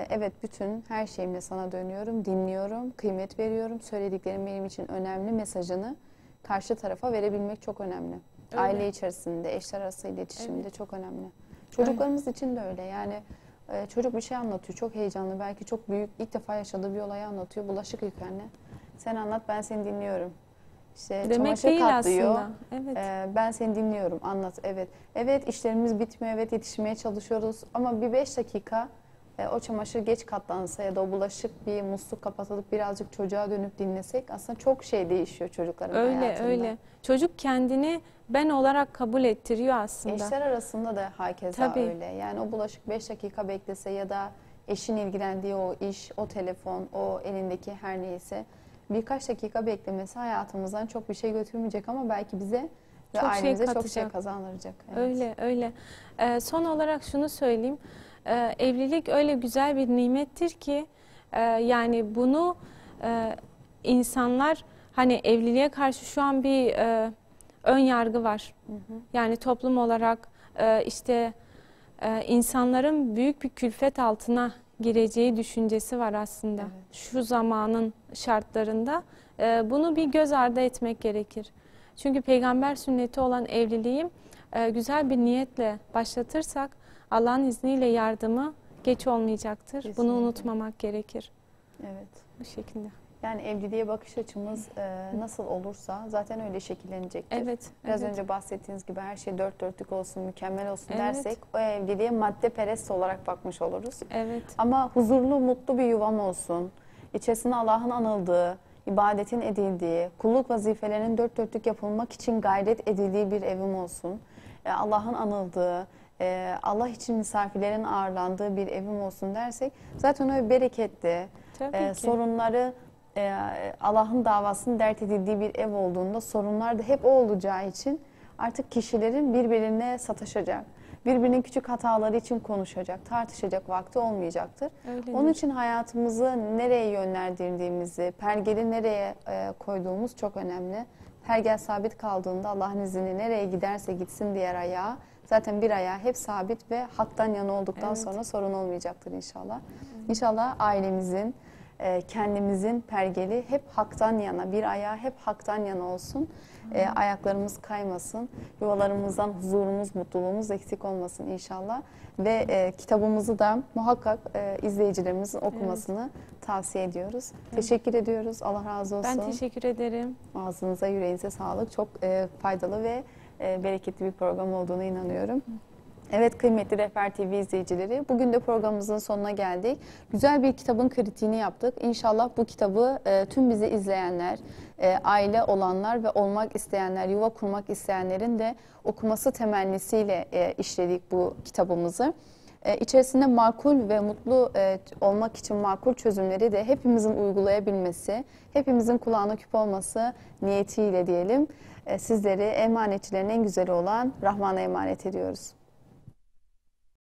evet bütün her şeyimle sana dönüyorum, dinliyorum, kıymet veriyorum, söylediklerim benim için önemli mesajını karşı tarafa verebilmek çok önemli. Öyle. Aile içerisinde, eşler arası iletişimde çok önemli. Çocuklarımız için de öyle yani. Çocuk bir şey anlatıyor, çok heyecanlı, belki çok büyük, ilk defa yaşadığı bir olayı anlatıyor. Bulaşık yık anne. Sen anlat, ben seni dinliyorum. İşte Demek çamaşır değil katlıyor. aslında. Evet. Ben seni dinliyorum, anlat. Evet. Evet, işlerimiz bitmiyor, evet yetişmeye çalışıyoruz. Ama bir 5 dakika o çamaşır geç katlansa ya da o bulaşık bir musluk kapatılıp birazcık çocuğa dönüp dinlesek aslında çok şey değişiyor çocukların hayatında. Öyle. Çocuk kendini ben olarak kabul ettiriyor aslında. Eşler arasında da hakeza Tabii. öyle. Yani o bulaşık 5 dakika beklese ya da eşin ilgilendiği o iş, o telefon, o elindeki her neyse birkaç dakika beklemesi hayatımızdan çok bir şey götürmeyecek ama belki bize ve Çok şey ailemize çok şey katacak. kazandıracak. Evet. Öyle. Son olarak şunu söyleyeyim. Evlilik öyle güzel bir nimettir ki yani bunu insanlar hani evliliğe karşı şu an bir ön yargı var. Yani toplum olarak işte insanların büyük bir külfet altına gireceği düşüncesi var aslında. Evet. Şu zamanın şartlarında bunu bir göz ardı etmek gerekir. Çünkü peygamber sünneti olan evliliği güzel bir niyetle başlatırsak Allah'ın izniyle yardımı geç olmayacaktır. Kesinlikle. Bunu unutmamak gerekir. Evet. Bu şekilde. Yani evliliğe bakış açımız nasıl olursa zaten öyle şekillenecektir. Evet. Biraz önce bahsettiğiniz gibi her şey dört dörtlük olsun, mükemmel olsun Evet. dersek o evliliğe maddeperest olarak bakmış oluruz. Evet. Ama huzurlu, mutlu bir yuvam olsun. İçerisinde Allah'ın anıldığı, ibadetin edildiği, kulluk vazifelerinin dört dörtlük yapılmak için gayret edildiği bir evim olsun. Allah'ın anıldığı, Allah için misafirlerin ağırlandığı bir evim olsun dersek zaten o bereketli, Tabii ki. sorunları Allah'ın davasının dert edildiği bir ev olduğunda sorunlar da hep o olacağı için artık kişilerin birbirine sataşacak, birbirinin küçük hataları için konuşacak, tartışacak vakti olmayacaktır. Öyledir. Onun için hayatımızı nereye yönlendirdiğimizi, pergeli nereye koyduğumuz çok önemli. Pergel sabit kaldığında Allah'ın izniyle nereye giderse gitsin diğer ayağı, zaten bir ayağı hep sabit ve haktan yana olduktan Evet. sonra sorun olmayacaktır inşallah. İnşallah ailemizin, kendimizin pergeli hep haktan yana, bir ayağı hep haktan yana olsun. Ayaklarımız kaymasın, yuvalarımızdan huzurumuz, mutluluğumuz eksik olmasın inşallah. Ve kitabımızı da muhakkak izleyicilerimizin okumasını tavsiye ediyoruz. Teşekkür ediyoruz. Allah razı olsun. Ben teşekkür ederim. Ağzınıza, yüreğinize sağlık. Çok faydalı ve bereketli bir program olduğuna inanıyorum. Evet kıymetli Rehber TV izleyicileri, bugün de programımızın sonuna geldik. Güzel bir kitabın kritiğini yaptık. İnşallah bu kitabı tüm bizi izleyenler, aile olanlar ve olmak isteyenler, yuva kurmak isteyenlerin de okuması temennisiyle işledik bu kitabımızı. İçerisinde makul ve mutlu olmak için makul çözümleri de hepimizin uygulayabilmesi, hepimizin kulağına küp olması niyetiyle diyelim. Sizleri emanetçilerin en güzeli olan Rahman'a emanet ediyoruz.